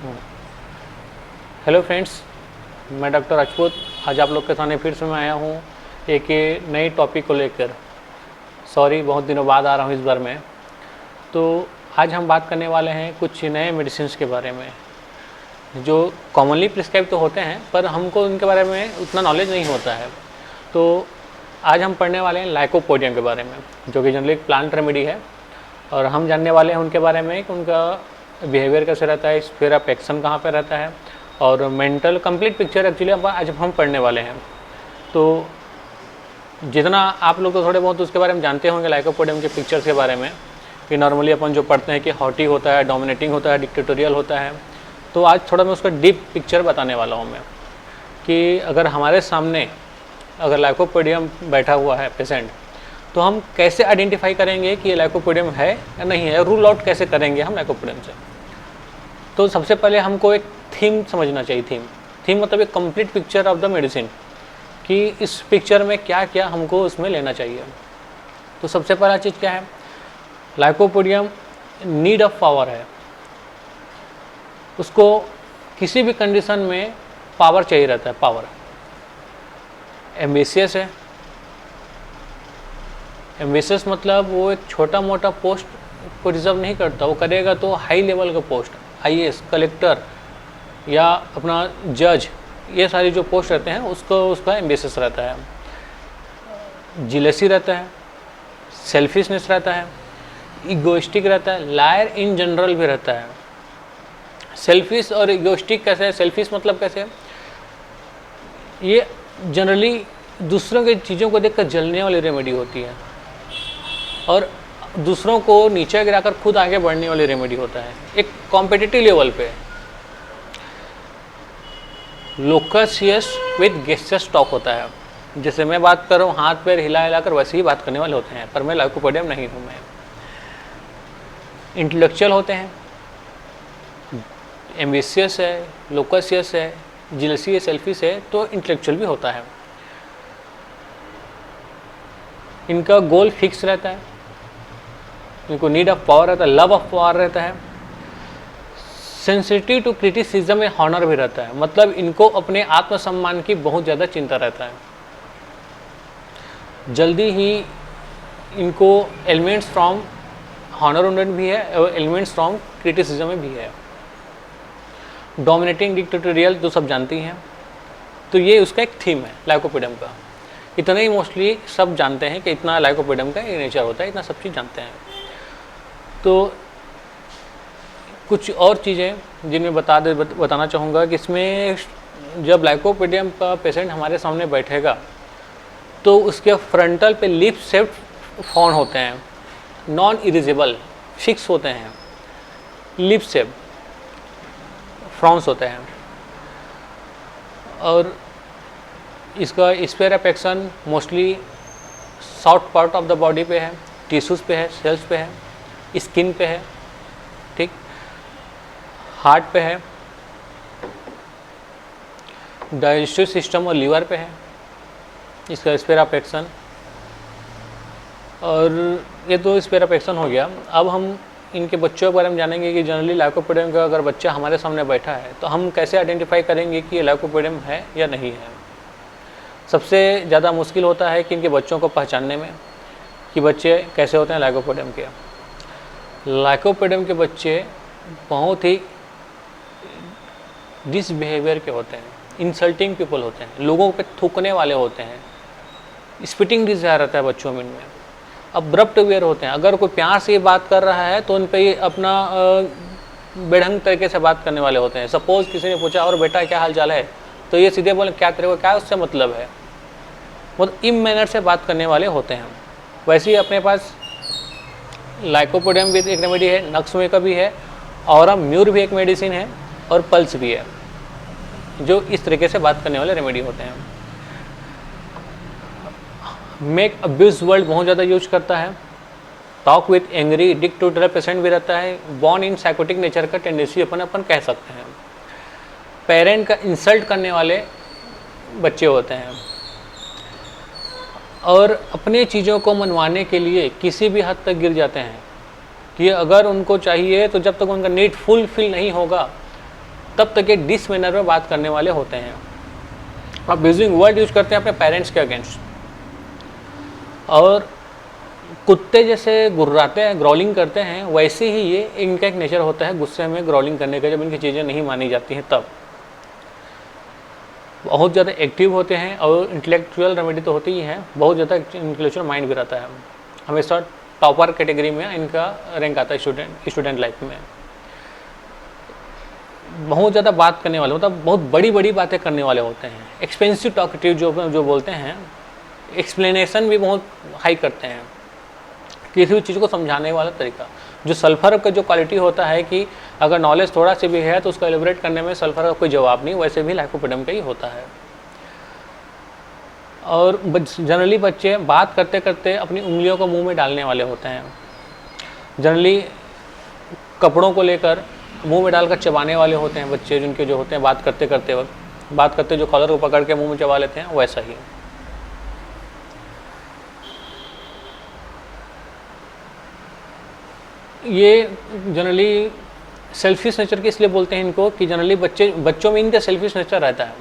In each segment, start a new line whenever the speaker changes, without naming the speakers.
Hello friends, मैं doctor Rajput आज आप लोग के सामने फिर से मैं आया हूँ एक नई टॉपिक को लेकर। सॉरी, बहुत दिनों बाद आ रहा हूँ इस बार में। तो आज हम बात करने वाले हैं कुछ नए मेडिसिन के बारे में जो कॉमनली प्रिस्क्राइब तो होते हैं पर हमको उनके बारे में उतना नॉलेज नहीं होता है। तो आज हम पढ़ने वाले हैं लाइकोपोडियम के बारे में, जो कि जनरली एक प्लांट रेमेडी है, और हम जानने वाले हैं उनके बारे में कि उनका बिहेवियर कैसे रहता है, स्फीयर ऑफ एक्शन कहाँ पे रहता है, और मेंटल कंप्लीट पिक्चर एक्चुअली आज हम पढ़ने वाले हैं। तो जितना आप लोग तो थोड़े बहुत उसके बारे में जानते होंगे लाइकोपोडियम के पिक्चर्स के बारे में, कि नॉर्मली अपन जो पढ़ते हैं कि हॉटी होता है, डोमिनेटिंग होता है, डिक्टेटोरियल होता है। तो आज थोड़ा मैं उसका डीप पिक्चर बताने वाला हूँ मैं, कि अगर हमारे सामने अगर लाइकोपोडियम बैठा हुआ है पेशेंट, तो हम कैसे आइडेंटिफाई करेंगे कि ये लाइकोपोडियम है या नहीं है, रूल आउट कैसे करेंगे हम लाइकोपोडियम से। तो सबसे पहले हमको एक थीम समझना चाहिए। थीम मतलब एक complete picture of the medicine, कि इस पिक्चर में क्या क्या हमको उसमें लेना चाहिए। तो सबसे पहला चीज़ क्या है, लाइकोपोडियम नीड ऑफ पावर है। उसको किसी भी कंडीशन में पावर चाहिए रहता है। पावर एम्बिशियस है। एम्बिशियस मतलब वो एक छोटा मोटा पोस्ट को रिजर्व नहीं करता, वो करेगा तो हाई लेवल का पोस्ट, IAS, कलेक्टर या अपना जज, ये सारी जो पोस्ट रहते हैं उसका एम्बिशियस रहता है। जिलेसी रहता है, सेल्फिशनेस रहता है, इगोइस्टिक रहता है, लायर इन जनरल भी रहता है। सेल्फिश और इगोइस्टिक कैसे है? सेल्फिश मतलब कैसे? ये जनरली दूसरों की चीज़ों को देखकर जलने वाली रेमेडी होती है, और दूसरों को नीचे गिराकर खुद आगे बढ़ने वाली रेमेडी होता है एक कॉम्पिटिटिव लेवल पे। लोकसियस विद गेस्चर टॉक होता है, जैसे मैं बात कर रहा हूँ हाथ पैर हिला हिलाकर, वैसे ही बात करने वाले होते हैं, पर मैं लाइकोपोडियम नहीं हूँ। मैं इंटेलेक्चुअल होते हैं, एम्बिशियस है, लोकसियस है, जिलसी है, सेल्फिश है, तो इंटेलेक्चुअल भी होता है। इनका गोल फिक्स रहता है, इनको नीड ऑफ पावर रहता है, लव ऑफ पावर रहता है, sensitive to criticism and honour भी रहता है। मतलब इनको अपने आत्मसम्मान की बहुत ज़्यादा चिंता रहता है। जल्दी ही इनको एलिमेंट्स फ्रॉम हॉनर उंडेंट भी है और एलिमेंट्स फ्रॉम क्रिटिसिज्म में भी है। डोमिनेटिंग, डिक्टेटोरियल तो सब जानती हैं। तो ये उसका एक थीम है लाइकोपोडियम का। इतना ही मोस्टली सब जानते हैं कि इतना लाइकोपोडियम का ये नेचर होता है, इतना सब चीज़ जानते हैं। तो कुछ और चीज़ें जिनमें बताना चाहूँगा कि इसमें जब लाइकोपोडियम का पेशेंट हमारे सामने बैठेगा तो उसके फ्रंटल पे लिप शेप्ड फॉन होते हैं, नॉन इरेजेबल, फिक्स होते हैं। लिप शेप फ्रॉन्स होते हैं, और इसका sphere of action mostly soft part of the body पे है, टिश्यूज़ पे है, सेल्स पे है, स्किन पे है, ठीक, हार्ट पे है, डाइजेस्टिव सिस्टम और लीवर पे है इसका स्फीयर ऑफ एक्शन। और ये तो स्फीयर ऑफ एक्शन हो गया। अब हम इनके बच्चों के बारे में जानेंगे कि जनरली लाइकोपोडियम का अगर बच्चा हमारे सामने बैठा है तो हम कैसे आइडेंटिफाई करेंगे कि ये लाइकोपोडियम है या नहीं है। सबसे ज़्यादा मुश्किल होता है कि इनके बच्चों को पहचानने में कि बच्चे कैसे होते हैं लाइकोपोडियम के। लाइकोपोडियम के बच्चे बहुत ही डिसबिहेवियर के होते हैं, इंसल्टिंग पीपल होते हैं, लोगों पे थूकने वाले होते हैं, स्पिटिंग डिजायर रहता है बच्चों में इनमें, अब्रप्ट वेयर होते हैं। अगर कोई प्यार से बात कर रहा है तो उन पर ये अपना बेढंग तरीके से बात करने वाले होते हैं। सपोज किसी ने पूछा और बेटा क्या हाल चाल है, तो ये सीधे बोले क्या तेरे को क्या उससे मतलब है, बहुत इमैनर से बात करने वाले होते हैं। वैसे ही अपने पास लाइकोपोडियम भी एक रेमेडी है, नक्सुए का भी है, और म्यूर भी एक मेडिसिन है, और पल्स भी है, जो इस तरीके से बात करने वाले रेमेडी होते हैं। मेक अब्यूज वर्ड बहुत ज़्यादा यूज करता है। Talk with angry dictatorial patient भी रहता है। बॉर्न इन साइकोटिक नेचर का टेंडेंसी अपन कह सकते हैं। पेरेंट का इंसल्ट करने वाले बच्चे होते हैं, और अपने चीज़ों को मनवाने के लिए किसी भी हद तक गिर जाते हैं कि अगर उनको चाहिए तो जब तक उनका नीड फुलफिल नहीं होगा तब तक ये डिस मैनर में बात करने वाले होते हैं। अब्यूजिंग वर्ड यूज करते हैं अपने पेरेंट्स के अगेंस्ट, और कुत्ते जैसे गुर्राते हैं, ग्रॉलिंग करते हैं, वैसे ही ये इनका एक नेचर होता है गुस्से में ग्रॉलिंग करने का, जब इनकी चीज़ें नहीं मानी जाती हैं तब। बहुत ज़्यादा एक्टिव होते हैं, और इंटेलेक्चुअल रेमेडी तो होती ही है, बहुत ज़्यादा इंटेलेक्चुअल माइंड भी रहता है। हमेशा टॉपर कैटेगरी में इनका रैंक आता है स्टूडेंट लाइफ में। बहुत ज़्यादा बात करने वाले, मतलब बहुत बड़ी बड़ी बातें करने वाले होते हैं। एक्सपेंसिव टॉकेटिव जो बोलते हैं, एक्सप्लेनेशन भी बहुत हाई करते हैं, किसी भी चीज़ को समझाने वाला तरीका। जो सल्फर का जो क्वालिटी होता है कि अगर नॉलेज थोड़ा सी भी है तो उसको एलिब्रेट करने में सल्फर का कोई जवाब नहीं, वैसे भी लाइकोपोडियम का ही होता है। और जनरली बच्चे बात करते करते अपनी उंगलियों को मुंह में डालने वाले होते हैं। जनरली कपड़ों को लेकर मुंह में डालकर चबाने वाले होते हैं बच्चे, जिनके जो होते हैं बात करते करते वक्त, बात करते जो कॉलर को पकड़ के मुंह में चबा लेते हैं, वैसा ही। ये जनरली सेल्फिश नेचर के इसलिए बोलते हैं इनको कि जनरली बच्चों में इनका सेल्फिश नेचर रहता है।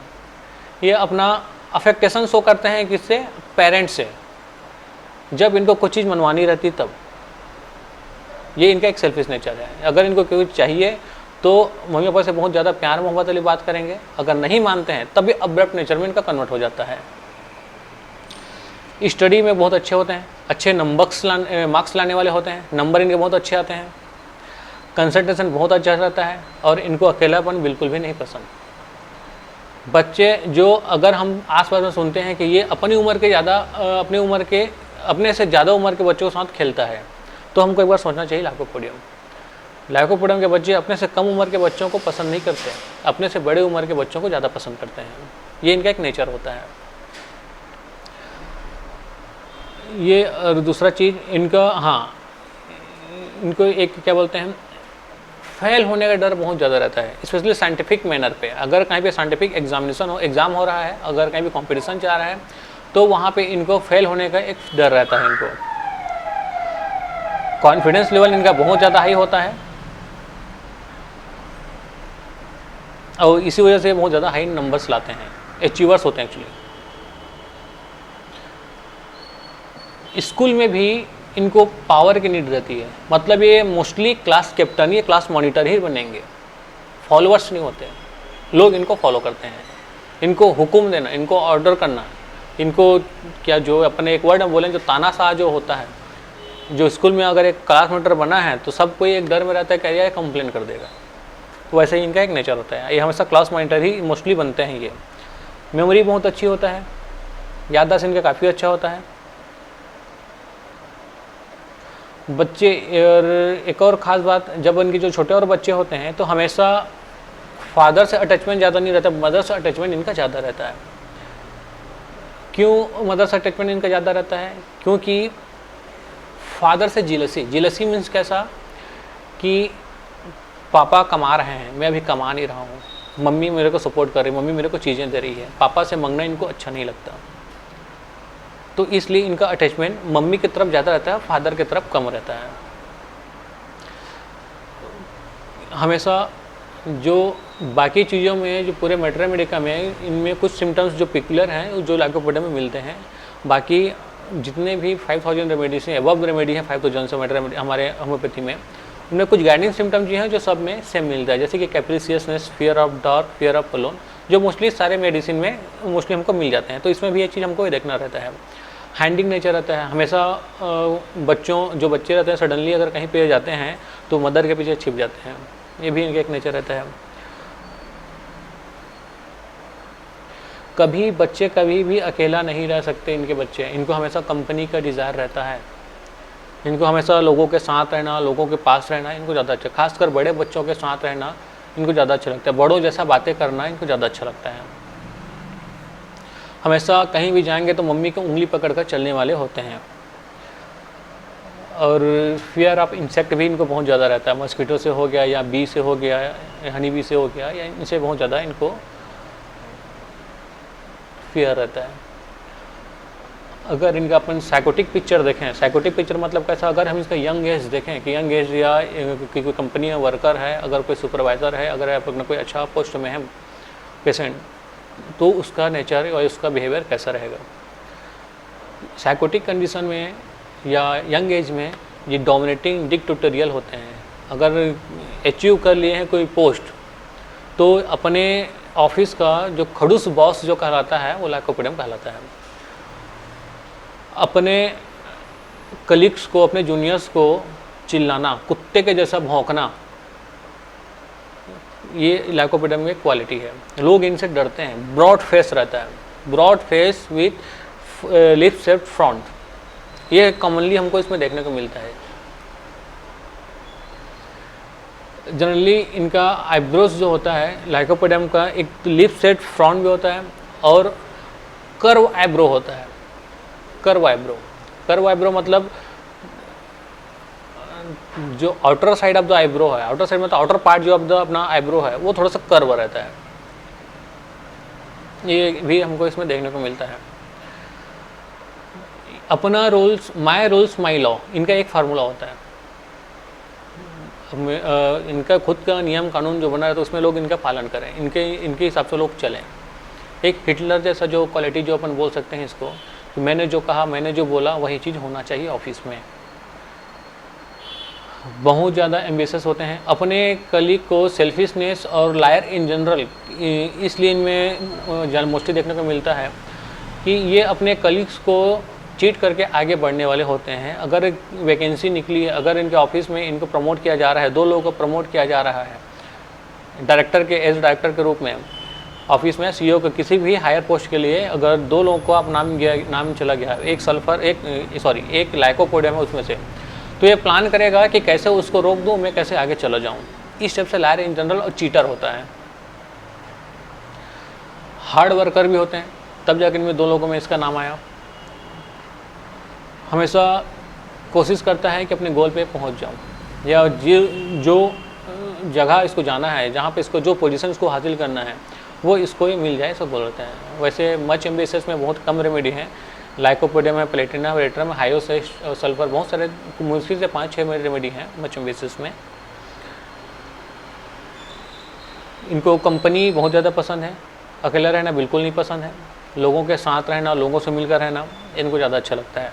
ये अपना अफेक्टेशन शो करते हैं किससे? पेरेंट्स से। जब इनको कुछ चीज़ मनवानी रहती तब, ये इनका एक सेल्फिश नेचर है। अगर इनको कोई चाहिए तो मम्मी पापा से बहुत ज़्यादा प्यार मोहब्बत वाली बात करेंगे, अगर नहीं मानते हैं तब भी अब्रप्ट नेचर में इनका कन्वर्ट हो जाता है। स्टडी में बहुत अच्छे होते हैं, अच्छे मार्क्स लाने वाले होते हैं, नंबर इनके बहुत अच्छे आते हैं, कंसंट्रेशन बहुत अच्छा रहता है, और इनको अकेलापन बिल्कुल भी नहीं पसंद। बच्चे जो अगर हम आसपास में सुनते हैं कि ये अपनी उम्र के ज़्यादा अपने से ज़्यादा उम्र के बच्चों के साथ खेलता है, तो हमको एक बार सोचना चाहिए लाइकोपोडियम के बच्चे अपने से कम उम्र के बच्चों को पसंद नहीं करते, अपने से बड़े उम्र के बच्चों को ज़्यादा पसंद करते हैं। ये इनका एक नेचर होता है। ये और दूसरा चीज़ इनका, हाँ, इनको एक क्या बोलते हैं, फेल होने का डर बहुत ज़्यादा रहता है, स्पेशली साइंटिफिक मैनर पे। अगर कहीं पे साइंटिफिक एग्ज़ाम हो रहा है, अगर कहीं भी कंपटीशन चल रहा है, तो वहाँ पे इनको फेल होने का एक डर रहता है। इनको कॉन्फिडेंस लेवल इनका बहुत ज़्यादा हाई होता है, और इसी वजह से बहुत ज़्यादा हाई नंबर्स लाते हैं, अचीवर्स होते हैं एक्चुअली। स्कूल में भी इनको पावर की नीड रहती है, मतलब ये मोस्टली क्लास कैप्टन या क्लास मॉनिटर ही बनेंगे, फॉलोअर्स नहीं होते। लोग इनको फॉलो करते हैं, इनको हुक्म देना, इनको ऑर्डर करना, इनको क्या जो अपने एक वर्ड में बोलें, जो तानाशाह जो होता है, जो स्कूल में अगर एक क्लास मॉनिटर बना है तो सब कोई एक डर में रहता है कि ये कंप्लेन कर देगा। तो वैसे ही इनका एक नेचर होता है, ये हमेशा क्लास मॉनिटर ही मोस्टली बनते हैं। ये मेमोरी बहुत अच्छी होता है, याददाश्त इनका काफ़ी अच्छा होता है। बच्चे, और एक और ख़ास बात, जब इनके जो छोटे और बच्चे होते हैं तो हमेशा फादर से अटैचमेंट ज़्यादा नहीं रहता, मदर से अटैचमेंट इनका ज़्यादा रहता है। क्यों मदर से अटैचमेंट इनका ज़्यादा रहता है? क्योंकि फादर से जीलसी मीन्स कैसा कि पापा कमा रहे हैं, मैं अभी कमा नहीं रहा हूँ, मम्मी मेरे को सपोर्ट कर रही है, मम्मी मेरे को चीज़ें दे रही है, पापा से मांगना इनको अच्छा नहीं लगता। तो इसलिए इनका अटैचमेंट मम्मी की तरफ ज़्यादा रहता है, फादर की तरफ कम रहता है। हमेशा जो बाकी चीज़ों में, जो पूरे मैट्रेमेडिका में, इनमें कुछ सिम्टम्स जो पिकुलर हैं जो लाइकोपोडियम में मिलते हैं। बाकी जितने भी 5000 रेमेडीज हैं, अबव रेमेडी है 5000 से मैट्रेमेडी हमारे होम्योपैथी में, उनमें कुछ गाइडिंग सिम्टम्स जो हैं जो सब में सेम मिलता है, जैसे कि capriciousness, fear of dark, fear of alone, जो मोस्टली सारे मेडिसिन में मोस्टली हमको मिल जाते हैं। तो इसमें भी ये चीज़ हमको देखना रहता है। हैंडिंग नेचर रहता है, हमेशा जो बच्चे रहते हैं सडनली अगर कहीं पे जाते हैं तो मदर के पीछे छिप जाते हैं, ये भी इनका एक नेचर रहता है। बच्चे कभी भी अकेला नहीं रह सकते, इनके बच्चे, इनको हमेशा कंपनी का डिज़ायर रहता है, इनको हमेशा लोगों के साथ रहना, लोगों के पास रहना इनको ज़्यादा अच्छा, खासकर बड़े बच्चों के साथ रहना इनको ज़्यादा अच्छा लगता है, बड़ों जैसा बातें करना इनको ज़्यादा अच्छा लगता है। हमेशा कहीं भी जाएंगे तो मम्मी की उंगली पकड़कर चलने वाले होते हैं। और फियर ऑफ इंसेक्ट भी इनको बहुत ज़्यादा रहता है, मस्कीटो से हो गया, या बी से हो गया, या हनी बी से हो गया, या इनसे बहुत ज़्यादा इनको फियर रहता है। अगर इनका अपन साइकोटिक पिक्चर देखें, साइकोटिक पिक्चर मतलब कैसा, अगर हम इसका यंग एज देखें कि यंग एज या कोई कंपनी में वर्कर है, अगर कोई सुपरवाइज़र है, अगर अपना कोई अच्छा पोस्ट में है पेशेंट, तो उसका नेचर और उसका बिहेवियर कैसा रहेगा। साइकोटिक कंडीशन में या यंग एज में ये डोमिनेटिंग डिक्टेटोरियल होते हैं। अगर अचीव कर लिए हैं कोई पोस्ट, तो अपने ऑफिस का जो खड़ूस बॉस जो कहलाता है वो लाइकोपिडियम कहलाता है। अपने कलीग्स को, अपने जूनियर्स को चिल्लाना, कुत्ते के जैसा भौंकना, ये लाइकोपिडियम में क्वालिटी है। लोग इनसे डरते हैं। ब्रॉड फेस रहता है, ब्रॉड फेस विथ लिप्स सेप्ट फ्रंट, ये कॉमनली हमको इसमें देखने को मिलता है। जनरली इनका आईब्रोज जो होता है लाइकोपिडियम का, एक लिप सेट फ्रंट भी होता है और कर्व आईब्रो होता है। कर्व आईब्रो मतलब जो outer side of the eyebrow है, आउटर साइड मतलब आउटर पार्ट जो ऑफ द अपना आईब्रो है वो थोड़ा सा कर्व रहता है। ये भी हमको इसमें देखने को मिलता है। अपना rules, my rules my law, इनका एक फार्मूला होता है। इनका खुद का नियम कानून जो बना है तो उसमें लोग इनका पालन करें, इनके हिसाब से लोग चलें। एक हिटलर जैसा जो क्वालिटी जो अपन बोल सकते हैं इसको, कि मैंने जो कहा, मैंने जो बोला वही चीज़ होना चाहिए ऑफिस में। बहुत ज़्यादा एम्बिशियस होते हैं। अपने कलीग को सेल्फिशनेस और लायर इन जनरल, इसलिए इनमें मोस्टली देखने को मिलता है कि ये अपने कलीग्स को चीट करके आगे बढ़ने वाले होते हैं। अगर वैकेंसी निकली है, अगर इनके ऑफिस में इनको प्रमोट किया जा रहा है, 2 लोगों को प्रमोट किया जा रहा है डायरेक्टर के, एज डायरेक्टर के रूप में ऑफिस में, सीईओ के किसी भी हायर पोस्ट के लिए अगर 2 लोगों को आप नाम चला गया, एक लाइकोपिडियम है उसमें से, तो ये प्लान करेगा कि कैसे उसको रोक दूँ, मैं कैसे आगे चला जाऊँ। इस टाइप से लायर इन जनरल और चीटर होता है। हार्ड वर्कर भी होते हैं, तब जाकर इनमें 2 लोगों में इसका नाम आया। हमेशा कोशिश करता है कि अपने गोल पे पहुंच जाऊं, या जो जगह इसको जाना है, जहां पे इसको जो पोजीशन इसको हासिल करना है वो इसको ही मिल जाए, सब बोलते हैं। वैसे मच एम्बिशियस में बहुत कम रेमेडी हैं। लाइकोपिडियम में, प्लेटिनम, रेट्रम, हाइओसेस, सल्फर, बहुत सारे, मुश्किल से 5-6 रेमेडी हैं मच एम्बिशियस में। इनको कंपनी बहुत ज़्यादा पसंद है, अकेला रहना बिल्कुल नहीं पसंद है। लोगों के साथ रहना, लोगों से मिलकर रहना इनको ज़्यादा अच्छा लगता है।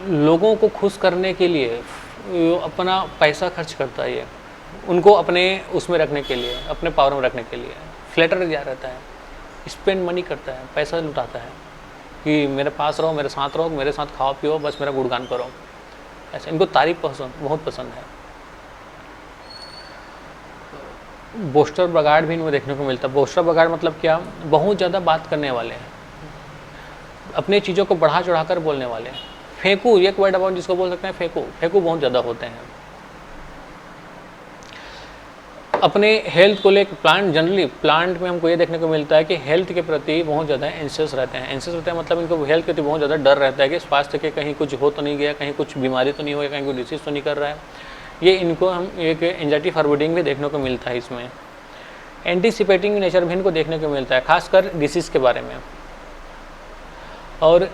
लोगों को खुश करने के लिए अपना पैसा खर्च करता है ये, उनको अपने उसमें रखने के लिए, अपने पावर में रखने के लिए फ्लैटर जा रहता है, स्पेंड मनी करता है, पैसा लुटाता है कि मेरे पास रहो, मेरे साथ रहो, मेरे साथ खाओ पियो, बस मेरा गुणगान करो। ऐसे इनको तारीफ बहुत पसंद है। बोस्टर बगाड़ भी इनमें देखने को मिलता है। बोस्टर बगाड़ मतलब क्या, बहुत ज़्यादा बात करने वाले हैं, अपने चीज़ों को बढ़ा चढ़ा कर बोलने वाले हैं। फेंकू, एक वर्ड अबाउट जिसको बोल सकते हैं फेंकू बहुत ज़्यादा होते हैं। अपने हेल्थ को लेकर जनरली प्लांट में हमको ये देखने को मिलता है कि हेल्थ के प्रति बहुत ज़्यादा एंशियस रहते हैं। एंशियस रहते हैं मतलब इनको हेल्थ के प्रति बहुत ज़्यादा डर रहता है कि स्वास्थ्य के कहीं कुछ हो तो नहीं गया, कहीं कुछ बीमारी तो नहीं हो गया, कहीं कोई डिसीज़ तो नहीं कर रहा है। ये इनको हम एक एंजाइटी फॉरवर्डिंग भी देखने को मिलता है इसमें। एंटीसिपेटिंग नेचर भी इनको देखने को मिलता है, खासकर डिसीज़ के बारे में। और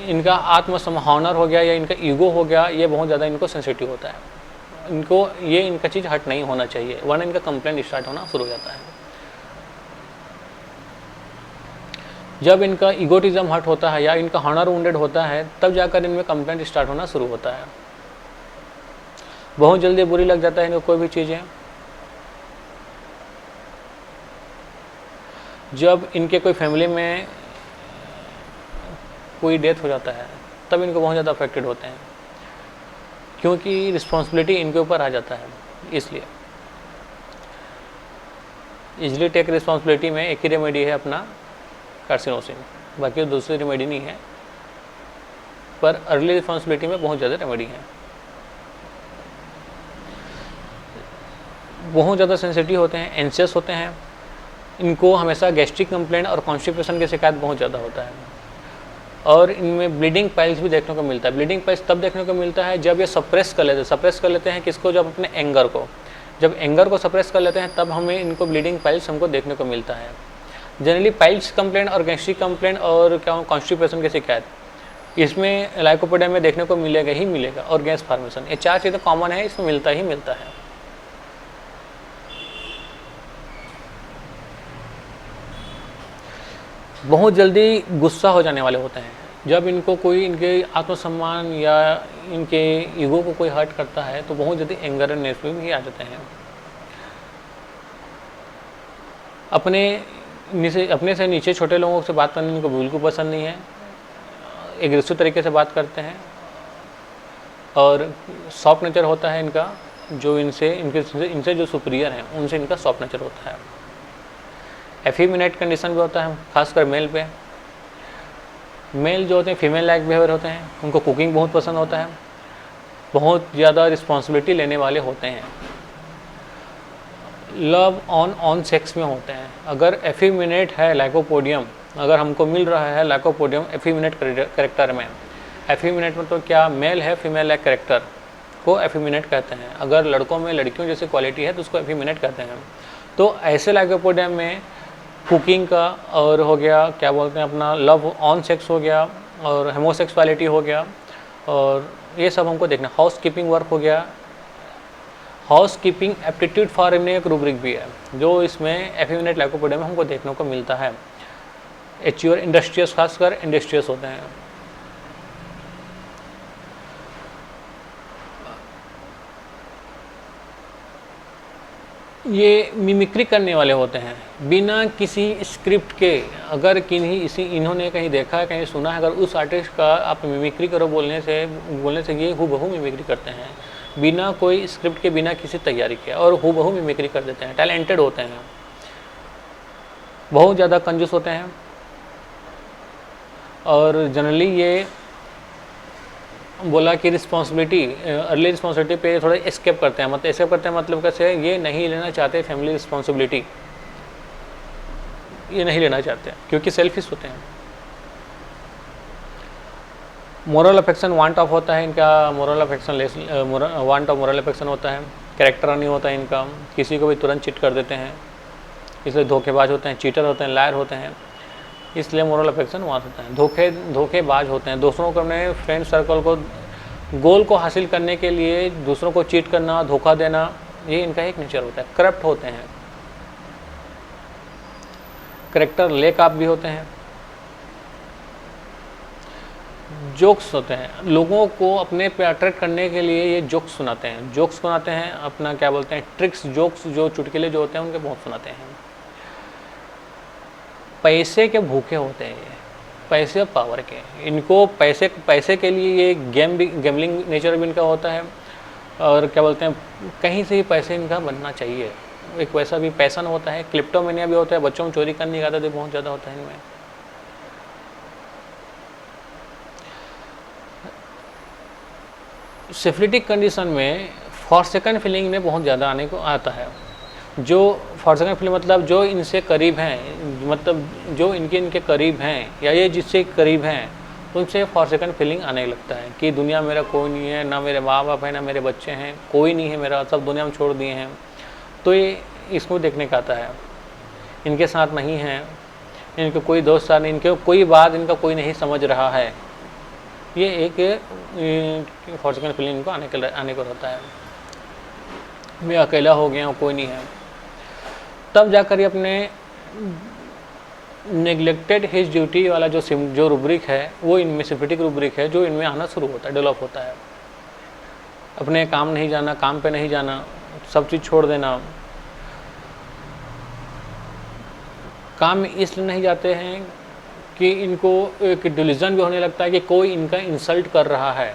इनका आत्मसम्मानर हो गया या इनका ईगो हो गया, ये बहुत ज़्यादा इनको सेंसिटिव होता है। इनका चीज़ हट नहीं होना चाहिए, वरना इनका कंप्लेंट स्टार्ट होना शुरू हो जाता है। जब इनका ईगोटिज्म हट होता है या इनका हॉनर वुंडेड होता है, तब जाकर इनमें कंप्लेंट स्टार्ट होना शुरू होता है। बहुत जल्दी बुरी लग जाता है इनको कोई भी चीज़ें। जब इनके कोई फैमिली में कोई डेथ हो जाता है, तब इनको बहुत ज़्यादा अफेक्टेड होते हैं, क्योंकि रिस्पॉन्सिबिलिटी इनके ऊपर आ जाता है। इसलिए इजली टेक रिस्पॉन्सिबिलिटी में एक ही रेमेडी है अपना कार्सिनोसिन, बाकी दूसरी रेमेडी नहीं है। पर अर्ली रिस्पॉन्सिबिलिटी में बहुत ज़्यादा रेमेडी है। बहुत ज़्यादा सेंसिटिव होते हैं, एंशियस होते हैं। इनको हमेशा गैस्ट्रिक कंप्लेंट और कॉन्स्टिपेशन की शिकायत बहुत ज़्यादा होता है। और इनमें ब्लीडिंग पाइल्स भी देखने को मिलता है। ब्लीडिंग पाइल्स तब देखने को मिलता है जब ये सप्रेस कर लेते हैं किसको, जब अपने एंगर को, जब एंगर को सप्रेस कर लेते हैं तब हमें इनको ब्लीडिंग पाइल्स हमको देखने को मिलता है। जनरली पाइल्स कंप्लेंट और गैस्ट्रिक कंप्लेंट और क्या कॉन्स्टिपेशन की शिकायत, इसमें लाइकोपोडियम में देखने को मिलेगा ही मिलेगा, और गैस फार्मेशन, ये 4 चीज़ें कॉमन है, इसमें मिलता ही मिलता है। बहुत जल्दी गुस्सा हो जाने वाले होते हैं, जब इनको कोई इनके आत्मसम्मान या इनके ईगो को कोई हर्ट करता है तो बहुत जल्दी एंगरनेस में भी आ जाते हैं। अपने से नीचे छोटे लोगों से बात करने इनको बिल्कुल पसंद नहीं है, एग्रेसिव तरीके से बात करते हैं, और सॉफ्ट नेचर होता है इनका, जो इनसे जो सुपीरियर हैं उनसे इनका सॉफ्ट नेचर होता है। एफीमिनेट कंडीशन भी होता है, खासकर मेल पे। मेल जो होते हैं फीमेल लाइक बिहेवियर होते हैं, उनको कुकिंग बहुत पसंद होता है, बहुत ज़्यादा रिस्पॉन्सिबिलिटी लेने वाले होते हैं, लव ऑन सेक्स में होते हैं। अगर एफीमिनेट है लाइकोपोडियम, अगर हमको मिल रहा है लाइकोपोडियम एफीमिनेट करेक्टर में, एफीमिनेट में तो क्या मेल है फीमेल लाइक करेक्टर को एफीमिनेट कहते हैं। अगर लड़कों में लड़कियों जैसी क्वालिटी है तो उसको एफीमिनेट कहते हैं। तो ऐसे लाइकोपोडियम में कुकिंग का और हो गया क्या बोलते हैं अपना लव ऑन सेक्स हो गया, और होमोसेक्सुअलिटी हो गया, और ये सब हमको देखना। हाउस कीपिंग वर्क हो गया, हाउस कीपिंग एप्टीट्यूड फॉर इन्हें एक रूब्रिक भी है जो इसमें एफीमिनेट लाइकोपोडियम में हमको देखने को मिलता है। एच्योर इंडस्ट्रियस, खासकर इंडस्ट्रियस होते हैं। ये मिमिक्री करने वाले होते हैं बिना किसी स्क्रिप्ट के। अगर इन्होंने कहीं देखा है, कहीं सुना है, अगर उस आर्टिस्ट का आप मिमिक्री करो बोलने से ये हूबहू मिमिक्री करते हैं, बिना कोई स्क्रिप्ट के, बिना किसी तैयारी के, और हूबहू मिमिक्री कर देते हैं। टैलेंटेड होते हैं, बहुत ज़्यादा कंजूस होते हैं, और जनरली ये बोला कि अर्ली रिस्पॉन्सिबिलिटी पे थोड़ा एस्केप करते हैं। मतलब कैसे, ये नहीं लेना चाहते फैमिली रिस्पॉन्सिबिलिटी, ये नहीं लेना चाहते क्योंकि सेल्फिश होते हैं। मोरल अफेक्शन वांट ऑफ होता है इनका, वांट ऑफ मोरल अफेक्शन होता है। कैरेक्टर नहीं होता है इनका, किसी को भी तुरंत चिट कर देते हैं, इसलिए धोखेबाज होते हैं, चीटर होते हैं, लायर होते हैं, इसलिए मोरल अफेक्शन वांट होता है। धोखेबाज होते हैं, दूसरों को, अपने फ्रेंड सर्कल को, गोल को हासिल करने के लिए दूसरों को चीट करना, धोखा देना, ये इनका एक नेचर होता है। करप्ट होते हैं, करेक्टर लेक आप भी होते हैं। जोक्स होते हैं, लोगों को अपने पे अट्रैक्ट करने के लिए ये जोक्स सुनाते हैं, अपना क्या बोलते हैं ट्रिक्स, जोक्स, जो चुटकुले जो होते हैं उनके बहुत सुनाते हैं। पैसे के भूखे होते हैं ये, पैसे और पावर के, इनको पैसे के लिए ये गैम्बलिंग नेचर भी इनका होता है, और क्या बोलते हैं कहीं से ही पैसे इनका बनना चाहिए, एक वैसा भी पैसन होता है। क्लिप्टोमेनिया भी होता है, बच्चों में चोरी करने की आदत बहुत ज़्यादा होता है इनमें। सिफिलिटिक कंडीशन में फॉरसेकन फीलिंग में बहुत ज़्यादा आने को आता है। जो फॉरसेकन फीलिंग मतलब जो इनसे करीब हैं, मतलब जो इनके करीब हैं, या ये जिससे करीब हैं, उनसे फॉरसेकन फीलिंग आने लगता है कि दुनिया मेरा कोई नहीं है, ना मेरे माँ बाप है, ना मेरे बच्चे हैं, कोई नहीं है मेरा, सब दुनिया में छोड़ दिए हैं। तो ये इसको देखने का आता है, इनके साथ नहीं है, इनके कोई दोस्त साथ नहीं, इनके कोई बात इनका कोई नहीं समझ रहा है। ये एक फॉरसेकन फीलिंग इनको आने को रहता है, मैं अकेला हो गया हूँ, कोई नहीं है। तब जाकर ये अपने नेग्लेक्टेड हिज ड्यूटी वाला जो रूब्रिक है, वो इनमें सिफिलिटिक रूब्रिक है, जो इनमें आना शुरू होता है, डेवलप होता है। अपने काम नहीं जाना, काम पे नहीं जाना, सब चीज़ छोड़ देना। काम इसलिए नहीं जाते हैं कि इनको एक डिलीजन भी होने लगता है कि कोई इनका इंसल्ट कर रहा है,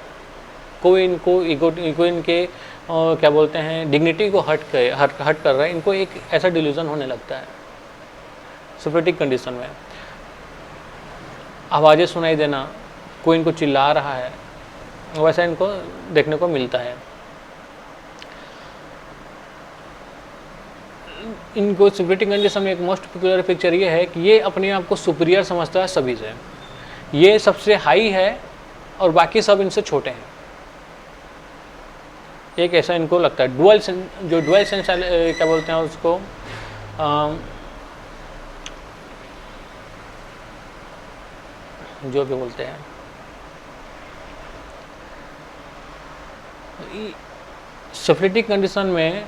कोई इनको ईगो इनके क्या बोलते हैं डिग्निटी को हट कर रहा है, इनको एक ऐसा डिलीजन होने लगता है। सिफिलिटिक कंडीशन में आवाज़ें सुनाई देना, कोई इनको चिल्ला रहा है, वैसा इनको देखने को मिलता है। इनको सिफिलिटिक कंडीशन में एक मोस्ट पॉपुलर पिक्चर ये है कि ये अपने आप को सुपीरियर समझता है सभी से, ये सबसे हाई है और बाकी सब इनसे छोटे हैं। एक ऐसा इनको लगता है। डुअल सेंस क्या बोलते हैं उसको, जो भी बोलते हैं। सिफिलिटिक कंडीशन में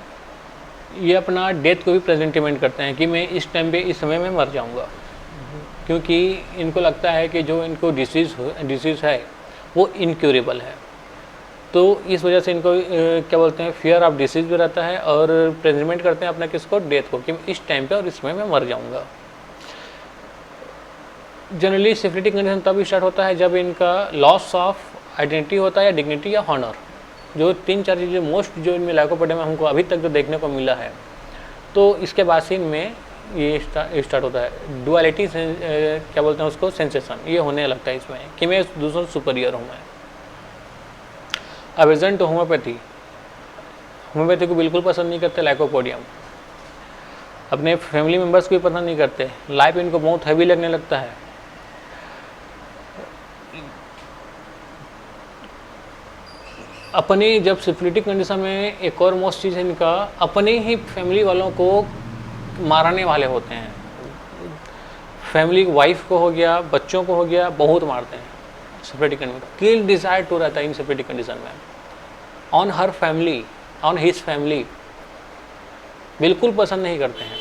ये अपना डेथ को भी प्रेजेंटेमेंट करते हैं कि मैं इस टाइम पे इस समय में मर जाऊंगा, क्योंकि इनको लगता है कि जो इनको डिसीज़ है वो इनक्यूरेबल है। तो इस वजह से इनको क्या बोलते हैं, फियर ऑफ डिसीज़ भी रहता है और प्रेजेंटेमेंट करते हैं अपना किसको, डेथ को, कि इस टाइम पे और इस समय में मर जाऊंगा। जनरली सिफिलिटिक कंडीशन तब स्टार्ट होता है जब इनका लॉस ऑफ आइडेंटिटी होता है या डिग्निटी या हॉनर। जो 3-4 चीज़ें मोस्ट जो इनमें लाइकोपोडिया में हमको अभी तक जो देखने को मिला है, तो इसके बाद से इनमें ये स्टार्ट होता है डुअलिटी, क्या बोलते हैं उसको, सेंसेशन, ये होने लगता है इसमें कि मैं दूसरों से सुपीरियर हूँ। मैं अवर्जन टू होम्योपैथी को बिल्कुल पसंद नहीं करते लाइकोपोडियम, अपने फैमिली मेम्बर्स को भी पसंद नहीं करते, लाइफ इनको बहुत हैवी लगने लगता है। अपनी जब सिफिलिटिक कंडीशन में एक और मोस्ट चीज़ है इनका, अपने ही फैमिली वालों को मारने वाले होते हैं। फैमिली वाइफ को हो गया, बच्चों को हो गया, बहुत मारते हैं सिफिलिटिक कंडीशन में। किल डिजायर टू रहता है इन सिफिलिटिक कंडीशन में, on her family, on his family, बिल्कुल पसंद नहीं करते हैं।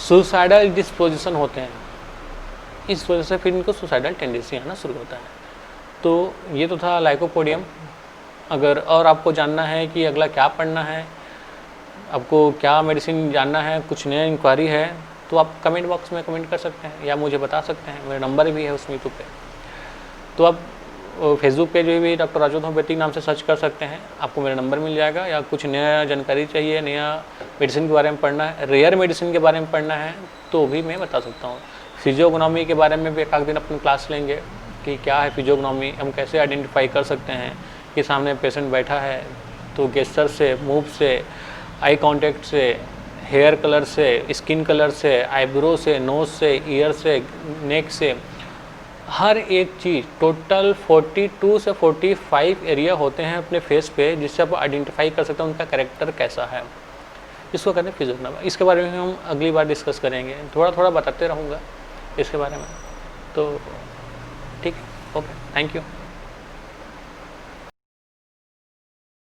सुसाइडल डिस्पोजिशन होते हैं, इस वजह से फिर इनको सुसाइडल टेंडेंसी आना शुरू होता है। तो ये तो था लाइकोपोडियम। अगर और आपको जानना है कि अगला क्या पढ़ना है, आपको क्या मेडिसिन जानना है, कुछ नया इंक्वायरी है, तो आप कमेंट बॉक्स में कमेंट कर सकते हैं या मुझे बता सकते हैं। मेरा नंबर भी है उसमें यूट्यूब पे, तो आप फेसबुक पे जो भी डॉक्टर अच्युत होम्योपैथी नाम से सर्च कर सकते हैं, आपको मेरा नंबर मिल जाएगा। या कुछ नया जानकारी चाहिए, नया मेडिसिन के बारे में पढ़ना है, रेयर मेडिसिन के बारे में पढ़ना है, तो भी मैं बता सकता हूँ। फिजियोग्नोमी के बारे में भी एक दिन अपनी क्लास लेंगे कि क्या है फिजियोग्नोमी, हम कैसे आइडेंटिफाई कर सकते हैं कि सामने पेशेंट बैठा है तो गेस्चर से, मूव से, आई कांटेक्ट से, हेयर कलर से, स्किन कलर से, आईब्रो से, नोज से, ईयर से, नेक से, हर एक चीज़ टोटल 42 से 45 एरिया होते हैं अपने फेस पे, जिससे आप आइडेंटिफाई कर सकते हैं उनका कैरेक्टर कैसा है। इसको कहते हैं फिजियोग्नोमी। इसके बारे में हम अगली बार डिस्कस करेंगे, थोड़ा थोड़ा बताते रहूँगा इसके बारे में। तो ठीक है, ओके, थैंक यू।